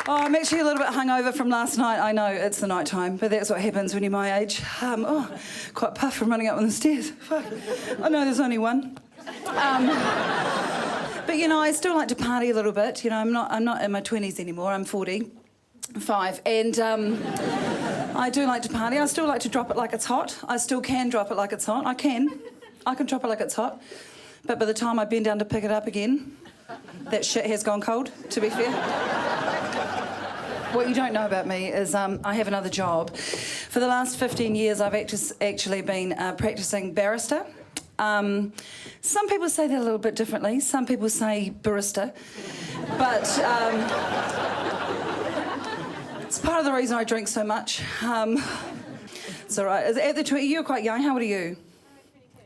Oh, I'm actually a little bit hungover from last night. I know, it's the night time, but that's what happens when you're my age. Quite puffed from running up the stairs. Fuck. I know there's only one. But, you know, I still like to party a little bit. You know, I'm not in my 20s anymore. I'm 45. And I do like to party. I still like to drop it like it's hot. I still can drop it like it's hot. I can drop it like it's hot. But by the time I bend down to pick it up again, that shit has gone cold, to be fair. What you don't know about me is I have another job. For the last 15 years, I've actually been practising barista. Some people say that a little bit differently. Some people say barista. But it's part of the reason I drink so much. It's all right. You're quite young. How old are you?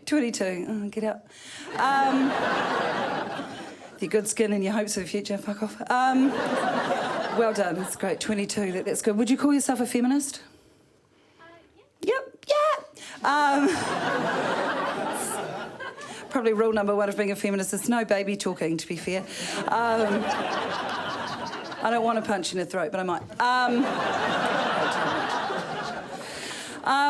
22. Oh, get out. Your good skin and your hopes for the future. Fuck off. Well done. That's great. 22. That's good. Would you call yourself a feminist? Yep. Yeah. Probably rule number one of being a feminist is no baby talking, to be fair. I don't want to punch you in the throat, but I might.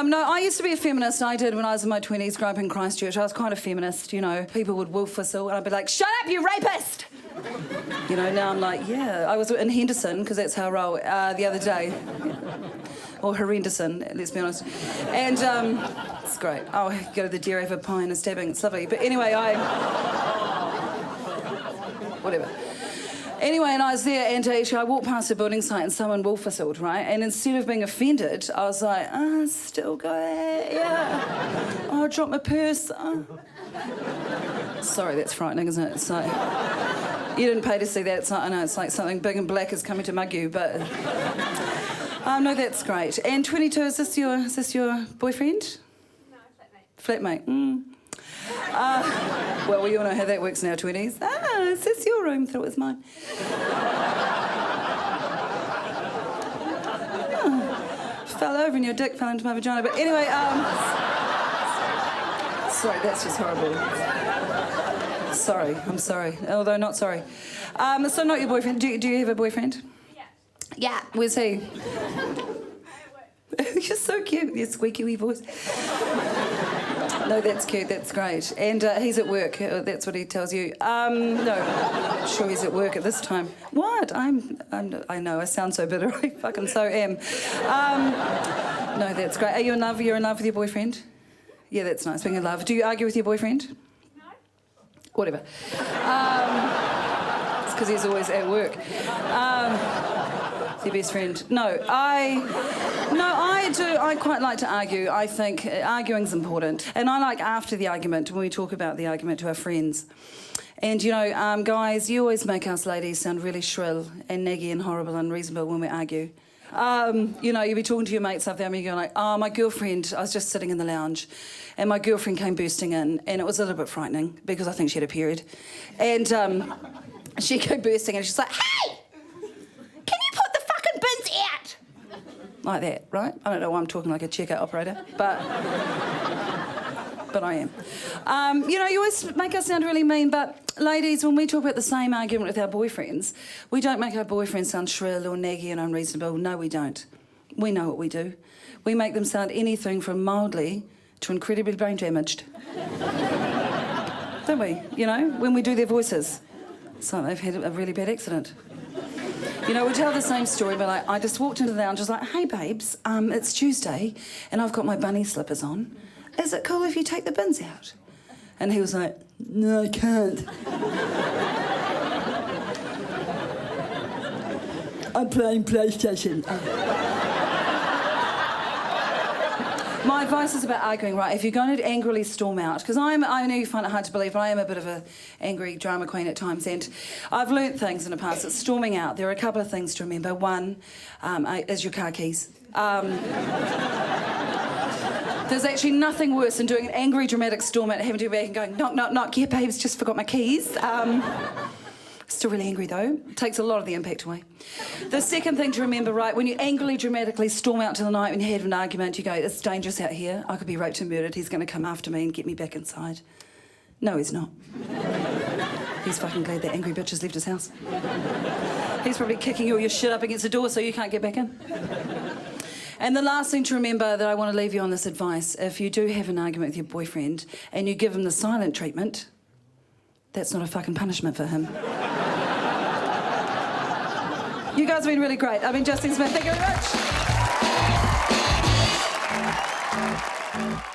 No, I used to be a feminist. I did when I was in my 20s, growing up in Christchurch. I was quite a feminist, you know. People would wolf whistle and I'd be like, shut up, you rapist! You know, now I'm like, yeah. I was in Henderson, because that's how I roll, the other day. Or Henderson, let's be honest. And it's great. Oh, go to the dairy for pie and a stabbing. It's lovely. But anyway, whatever. Anyway, and I was there, and actually I walked past a building site and someone wolf whistled, right? And instead of being offended, I was like, still go, yeah. Oh, I dropped my purse. Oh. Sorry, that's frightening, isn't it? It's like, you didn't pay to see that. It's like, I know, it's like something big and black is coming to mug you, but... no, that's great. And 22, is this your boyfriend? No, flatmate. Well, we all know how that works in our 20s. Is this your room? Thought it was mine. Fell over and your dick fell into my vagina. But anyway, sorry, that's just horrible. Sorry, I'm sorry. Although not sorry. So not your boyfriend. Do you have a boyfriend? Yeah. Where's he? You're so cute. Your squeaky wee voice. No, that's cute. That's great. And he's at work. That's what he tells you. No, I'm sure he's at work at this time. What? I know. I sound so bitter. I fucking so am. No, that's great. Are you in love? You're in love with your boyfriend? Yeah, that's nice. Being in love. Do you argue with your boyfriend? No. Whatever. It's because he's always at work. Your best friend. No, I do. I quite like to argue. I think arguing's important. And I like after the argument, when we talk about the argument to our friends. And, you know, guys, you always make us ladies sound really shrill and naggy and horrible and unreasonable when we argue. You know, you'll be talking to your mates up there and you're like, oh, my girlfriend, I was just sitting in the lounge and my girlfriend came bursting in and it was a little bit frightening because I think she had a period. And she came bursting and she's like, hey! Like that, right? I don't know why I'm talking like a checkout operator, but I am. You know, you always make us sound really mean, but ladies, when we talk about the same argument with our boyfriends, we don't make our boyfriends sound shrill or naggy and unreasonable. No, we don't. We know what we do. We make them sound anything from mildly to incredibly brain damaged. Don't we? You know, when we do their voices. It's like they've had a really bad accident. You know, we tell the same story, but like, I just walked into the lounge, I was like, hey, babes, it's Tuesday, and I've got my bunny slippers on. Is it cool if you take the bins out? And he was like, no, I can't. I'm playing PlayStation. My advice is about arguing, right? If you're going to angrily storm out, because I know you find it hard to believe, but I am a bit of an angry drama queen at times, and I've learnt things in the past. It's storming out. There are a couple of things to remember. One is your car keys. There's actually nothing worse than doing an angry, dramatic storm out, having to go back and going, knock, knock, knock, yeah, babes, just forgot my keys. Still really angry, though. It takes a lot of the impact away. The second thing to remember, right, when you angrily, dramatically storm out to the night when you have an argument, you go, it's dangerous out here. I could be raped and murdered. He's going to come after me and get me back inside. No, he's not. He's fucking glad that angry bitch has left his house. He's probably kicking all your shit up against the door so you can't get back in. And the last thing to remember that I want to leave you on this advice, if you do have an argument with your boyfriend and you give him the silent treatment, that's not a fucking punishment for him. You guys have been really great. I've been Justine Smith. Thank you very much.